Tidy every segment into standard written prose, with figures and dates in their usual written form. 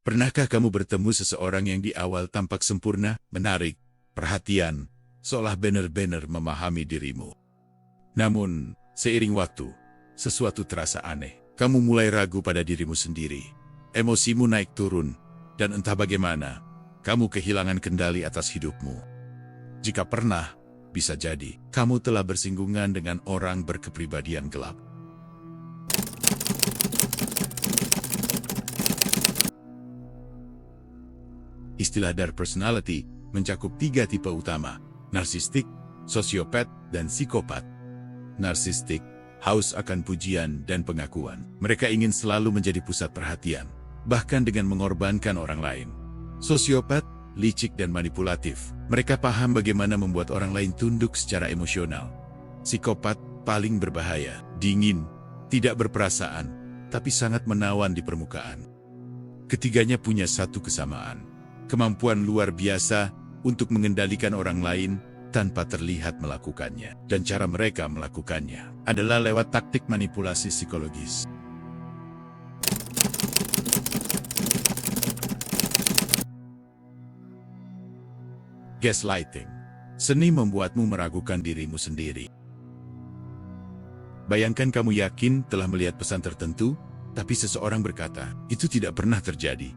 Pernahkah kamu bertemu seseorang yang di awal tampak sempurna, menarik, perhatian, seolah benar-benar memahami dirimu? Namun, seiring waktu, sesuatu terasa aneh. Kamu mulai ragu pada dirimu sendiri. Emosimu naik turun, dan entah bagaimana, kamu kehilangan kendali atas hidupmu. Jika pernah, bisa jadi kamu telah bersinggungan dengan orang berkepribadian gelap. Istilah dark personality mencakup 3 tipe utama: narsistik, sosiopat, dan psikopat. Narsistik haus akan pujian dan pengakuan. Mereka ingin selalu menjadi pusat perhatian, bahkan dengan mengorbankan orang lain. Sosiopat licik dan manipulatif. Mereka paham bagaimana membuat orang lain tunduk secara emosional. Psikopat paling berbahaya, dingin, tidak berperasaan, tapi sangat menawan di permukaan. Ketiganya punya satu kesamaan: kemampuan luar biasa untuk mengendalikan orang lain tanpa terlihat melakukannya. Dan cara mereka melakukannya adalah lewat taktik manipulasi psikologis. Gaslighting, seni membuatmu meragukan dirimu sendiri. Bayangkan kamu yakin telah melihat pesan tertentu, tapi seseorang berkata, itu tidak pernah terjadi.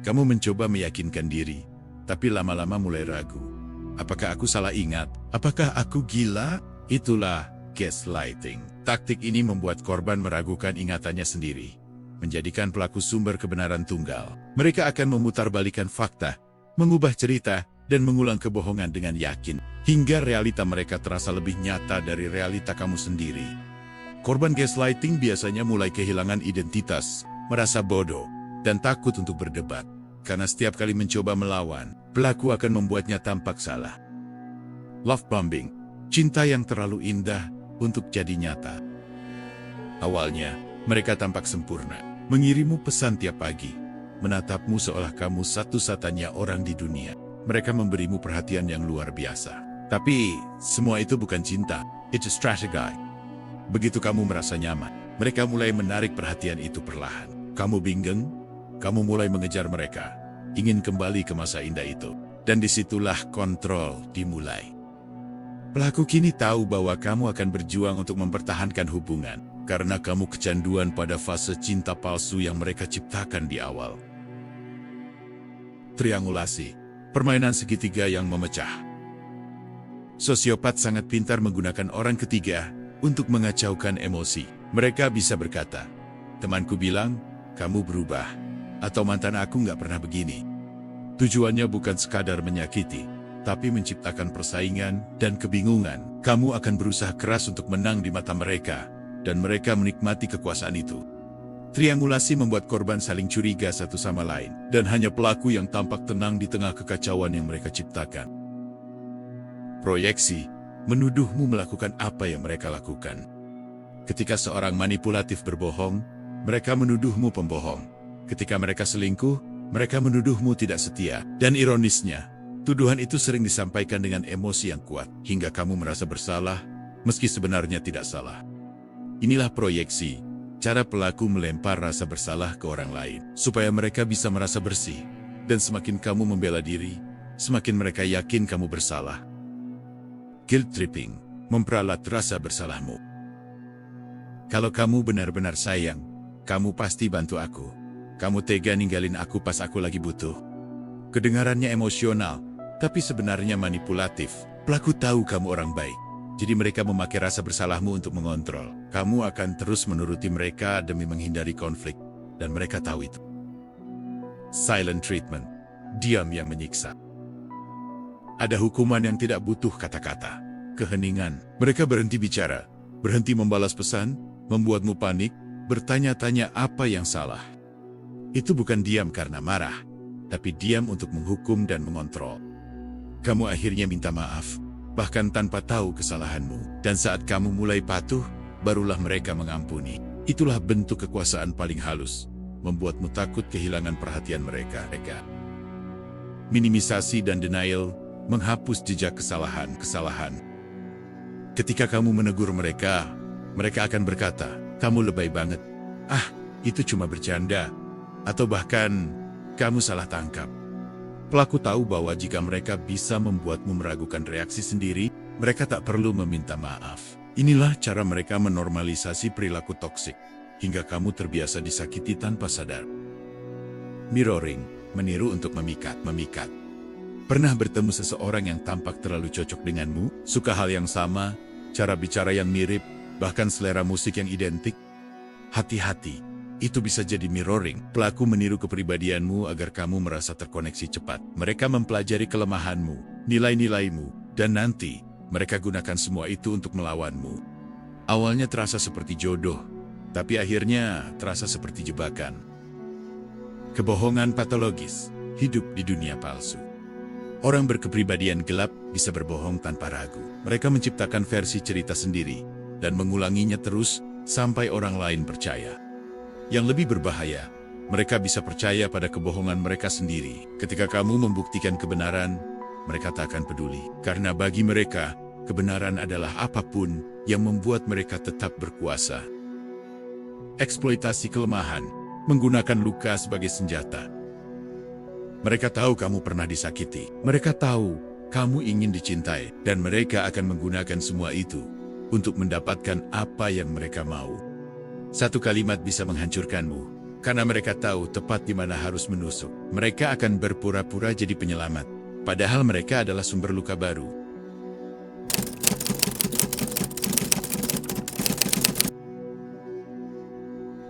Kamu mencoba meyakinkan diri, tapi lama-lama mulai ragu. Apakah aku salah ingat? Apakah aku gila? Itulah gaslighting. Taktik ini membuat korban meragukan ingatannya sendiri, menjadikan pelaku sumber kebenaran tunggal. Mereka akan memutarbalikkan fakta, mengubah cerita, dan mengulang kebohongan dengan yakin, hingga realita mereka terasa lebih nyata dari realita kamu sendiri. Korban gaslighting biasanya mulai kehilangan identitas, merasa bodoh, dan takut untuk berdebat. Karena setiap kali mencoba melawan, pelaku akan membuatnya tampak salah. Love bombing, cinta yang terlalu indah untuk jadi nyata. Awalnya, mereka tampak sempurna, mengirimu pesan tiap pagi, menatapmu seolah kamu satu-satunya orang di dunia. Mereka memberimu perhatian yang luar biasa. Tapi, semua itu bukan cinta, it's a strategy. Begitu kamu merasa nyaman, mereka mulai menarik perhatian itu perlahan. Kamu bingung? Kamu mulai mengejar mereka, ingin kembali ke masa indah itu. Dan disitulah kontrol dimulai. Pelaku kini tahu bahwa kamu akan berjuang untuk mempertahankan hubungan, karena kamu kecanduan pada fase cinta palsu yang mereka ciptakan di awal. Triangulasi, permainan segitiga yang memecah. Sosiopat sangat pintar menggunakan orang ketiga untuk mengacaukan emosi. Mereka bisa berkata, temanku bilang, kamu berubah. Atau mantan aku nggak pernah begini. Tujuannya bukan sekadar menyakiti, tapi menciptakan persaingan dan kebingungan. Kamu akan berusaha keras untuk menang di mata mereka, dan mereka menikmati kekuasaan itu. Triangulasi membuat korban saling curiga satu sama lain, dan hanya pelaku yang tampak tenang di tengah kekacauan yang mereka ciptakan. Proyeksi, menuduhmu melakukan apa yang mereka lakukan. Ketika seorang manipulatif berbohong, mereka menuduhmu pembohong. Ketika mereka selingkuh, mereka menuduhmu tidak setia. Dan ironisnya, tuduhan itu sering disampaikan dengan emosi yang kuat, hingga kamu merasa bersalah, meski sebenarnya tidak salah. Inilah proyeksi, cara pelaku melempar rasa bersalah ke orang lain, supaya mereka bisa merasa bersih. Dan semakin kamu membela diri, semakin mereka yakin kamu bersalah. Guilt tripping, memperalat rasa bersalahmu. Kalau kamu benar-benar sayang, kamu pasti bantu aku. Kamu tega ninggalin aku pas aku lagi butuh. Kedengarannya emosional, tapi sebenarnya manipulatif. Pelaku tahu kamu orang baik, jadi mereka memakai rasa bersalahmu untuk mengontrol. Kamu akan terus menuruti mereka demi menghindari konflik, dan mereka tahu itu. Silent treatment, diam yang menyiksa. Ada hukuman yang tidak butuh kata-kata. Keheningan, mereka berhenti bicara, berhenti membalas pesan, membuatmu panik, bertanya-tanya apa yang salah. Itu bukan diam karena marah, tapi diam untuk menghukum dan mengontrol. Kamu akhirnya minta maaf, bahkan tanpa tahu kesalahanmu. Dan saat kamu mulai patuh, barulah mereka mengampuni. Itulah bentuk kekuasaan paling halus, membuatmu takut kehilangan perhatian mereka. Minimisasi dan denial, menghapus jejak kesalahan. Ketika kamu menegur mereka, mereka akan berkata, kamu lebay banget. Ah, itu cuma bercanda. Atau bahkan, kamu salah tangkap. Pelaku tahu bahwa jika mereka bisa membuatmu meragukan reaksi sendiri, mereka tak perlu meminta maaf. Inilah cara mereka menormalisasi perilaku toksik, hingga kamu terbiasa disakiti tanpa sadar. Mirroring, meniru untuk memikat. Pernah bertemu seseorang yang tampak terlalu cocok denganmu, suka hal yang sama, cara bicara yang mirip, bahkan selera musik yang identik? Hati-hati, itu bisa jadi mirroring. Pelaku meniru kepribadianmu agar kamu merasa terkoneksi cepat. Mereka mempelajari kelemahanmu, nilai-nilaimu, dan nanti mereka gunakan semua itu untuk melawanmu. Awalnya terasa seperti jodoh, tapi akhirnya terasa seperti jebakan. Kebohongan patologis, hidup di dunia palsu. Orang berkepribadian gelap bisa berbohong tanpa ragu. Mereka menciptakan versi cerita sendiri dan mengulanginya terus sampai orang lain percaya. Yang lebih berbahaya, mereka bisa percaya pada kebohongan mereka sendiri. Ketika kamu membuktikan kebenaran, mereka tak akan peduli. Karena bagi mereka, kebenaran adalah apapun yang membuat mereka tetap berkuasa. Eksploitasi kelemahan, menggunakan luka sebagai senjata. Mereka tahu kamu pernah disakiti. Mereka tahu kamu ingin dicintai. Dan mereka akan menggunakan semua itu untuk mendapatkan apa yang mereka mau. Satu kalimat bisa menghancurkanmu, karena mereka tahu tepat di mana harus menusuk. Mereka akan berpura-pura jadi penyelamat, padahal mereka adalah sumber luka baru.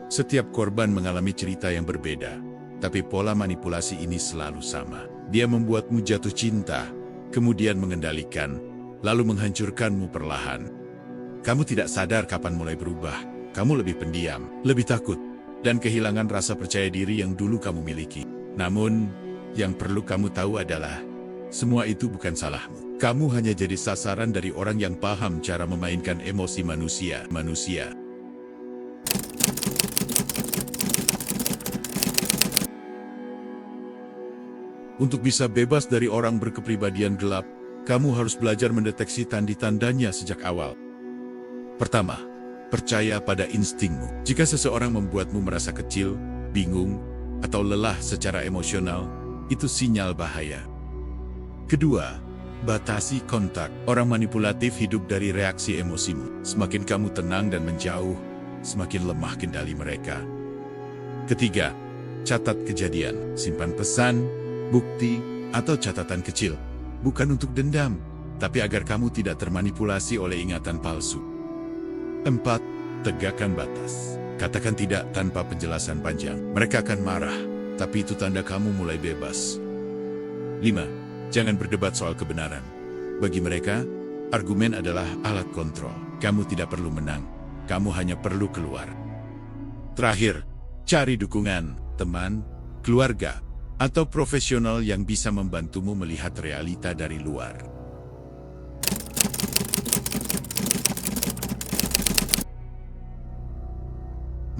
Setiap korban mengalami cerita yang berbeda. Tapi pola manipulasi ini selalu sama. Dia membuatmu jatuh cinta, kemudian mengendalikan, lalu menghancurkanmu perlahan. Kamu tidak sadar kapan mulai berubah. Kamu lebih pendiam, lebih takut, dan kehilangan rasa percaya diri yang dulu kamu miliki. Namun, yang perlu kamu tahu adalah, semua itu bukan salahmu. Kamu hanya jadi sasaran dari orang yang paham cara memainkan emosi manusia. Untuk bisa bebas dari orang berkepribadian gelap, kamu harus belajar mendeteksi tanda-tandanya sejak awal. Pertama, percaya pada instingmu. Jika seseorang membuatmu merasa kecil, bingung, atau lelah secara emosional, itu sinyal bahaya. Kedua, batasi kontak. Orang manipulatif hidup dari reaksi emosimu. Semakin kamu tenang dan menjauh, semakin lemah kendali mereka. Ketiga, catat kejadian. Simpan pesan, bukti, atau catatan kecil. Bukan untuk dendam, tapi agar kamu tidak termanipulasi oleh ingatan palsu. 4. Tegakkan batas. Katakan tidak tanpa penjelasan panjang. Mereka akan marah, tapi itu tanda kamu mulai bebas. 5. Jangan berdebat soal kebenaran. Bagi mereka, argumen adalah alat kontrol. Kamu tidak perlu menang, kamu hanya perlu keluar. Terakhir, cari dukungan, teman, keluarga, atau profesional yang bisa membantumu melihat realita dari luar.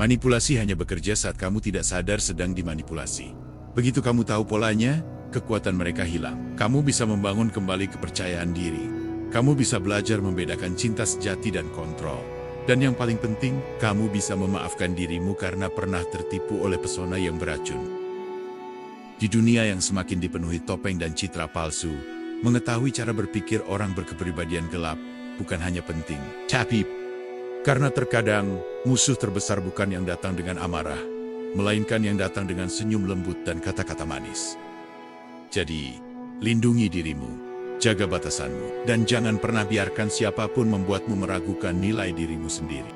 Manipulasi hanya bekerja saat kamu tidak sadar sedang dimanipulasi. Begitu kamu tahu polanya, kekuatan mereka hilang. Kamu bisa membangun kembali kepercayaan diri. Kamu bisa belajar membedakan cinta sejati dan kontrol. Dan yang paling penting, kamu bisa memaafkan dirimu karena pernah tertipu oleh pesona yang beracun. Di dunia yang semakin dipenuhi topeng dan citra palsu, mengetahui cara berpikir orang berkepribadian gelap bukan hanya penting, tapi karena terkadang musuh terbesar bukan yang datang dengan amarah, melainkan yang datang dengan senyum lembut dan kata-kata manis. Jadi, lindungi dirimu, jaga batasanmu, dan jangan pernah biarkan siapapun membuatmu meragukan nilai dirimu sendiri.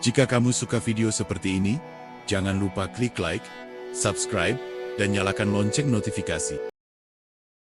Jika kamu suka video seperti ini, jangan lupa klik like, subscribe, dan nyalakan lonceng notifikasi.